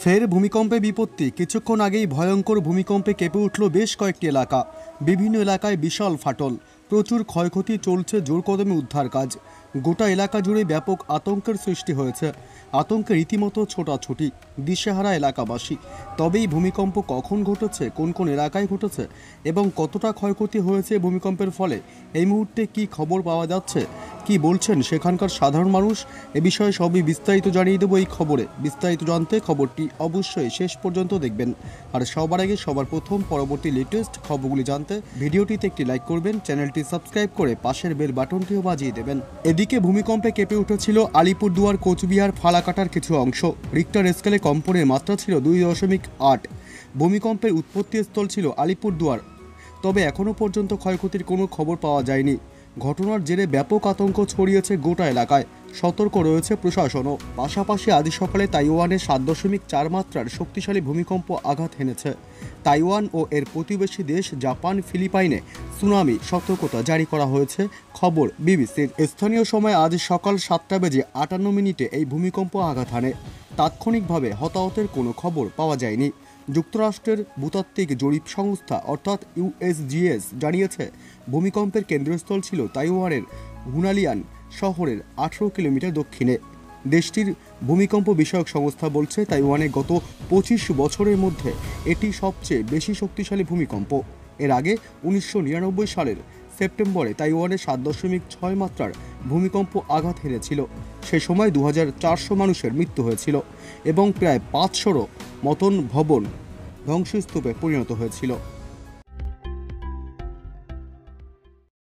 ফের ভূমিকম্পে বিপত্তি। কিছুক্ষণ আগেই ভয়ঙ্কর ভূমিকম্পে কেঁপে উঠল বেশ কয়েকটি এলাকা। বিভিন্ন এলাকায় বিশাল ফাটল, প্রচুর ক্ষয়ক্ষতি, চলছে জোরকদমে উদ্ধার কাজ। গোটা এলাকা জুড়ে ব্যাপক আতঙ্কের সৃষ্টি হয়েছে। আতঙ্কে রীতিমতো ছোটাছুটি, দিশেহারা এলাকাবাসী। তবেই ভূমিকম্প কখন ঘটেছে, কোন কোন এলাকায় ঘটেছে এবং কতটা ক্ষয়ক্ষতি হয়েছে ভূমিকম্পের ফলে, এই মুহূর্তে কি খবর পাওয়া যাচ্ছে, কি বলছেন সেখানকার সাধারণ মানুষ, এ বিষয়ে সবই বিস্তারিত জানিয়ে দেবো এই খবরে। বিস্তারিত জানতে খবরটি অবশ্যই শেষ পর্যন্ত দেখবেন। আর সবার আগে সবার প্রথম পরবর্তী লেটেস্ট খবরগুলি জানতে ভিডিওটিতে একটি লাইক করবেন, চ্যানেলটি সাবস্ক্রাইব করে পাশের বেল বাটনটিও বাজিয়ে দেবেন। এদিকে ভূমিকম্পে কেঁপে উঠেছিল আলিপুরদুয়ার, কোচবিহার, ফালাকাটার কিছু অংশ। রিক্টার স্কেলে কম্পনের মাত্রা ছিল 2.8। ভূমিকম্পের উৎপত্তিস্থল ছিল আলিপুরদুয়ার, তবে এখনও পর্যন্ত ক্ষয়ক্ষতির কোনো খবর পাওয়া যায়নি। ঘটনার জেরে ব্যাপক আতঙ্ক ছড়িয়েছে গোটা এলাকায়। সতর্ক রয়েছে প্রশাসনও। পাশাপাশি আজ সকালে তাইওয়ানে 7.4 মাত্রার শক্তিশালী ভূমিকম্প আঘাত হেনেছে। তাইওয়ান ও এর প্রতিবেশী দেশ জাপান, ফিলিপাইনে সুনামি সতর্কতা জারি করা হয়েছে, খবর বিবিসির। স্থানীয় সময় আজ সকাল 7:58 এই ভূমিকম্প আঘাত হানে। তাৎক্ষণিকভাবে হতাহতের কোনো খবর পাওয়া যায়নি। যুক্তরাষ্ট্রের ভূতাত্ত্বিক জরিপ সংস্থা অর্থাৎ ইউএসজিএস জানিয়েছে, ভূমিকম্পের কেন্দ্রস্থল ছিল তাইওয়ানের হুনালিয়ান শহরের 18 কিলোমিটার দক্ষিণে। দেশটির ভূমিকম্প বিষয়ক সংস্থা বলছে, তাইওয়ানে গত 25 বছরের মধ্যে এটি সবচেয়ে বেশি শক্তিশালী ভূমিকম্প। এর আগে 1999 সালের সেপ্টেম্বরে তাইওয়ানে 7.6 মাত্রার ভূমিকম্প আঘাত হেনেছিল। সে সময় 2400 মানুষের মৃত্যু হয়েছিল এবং প্রায় 500 মতন ভবন ধ্বংসস্তূপে পরিণত হয়েছিল।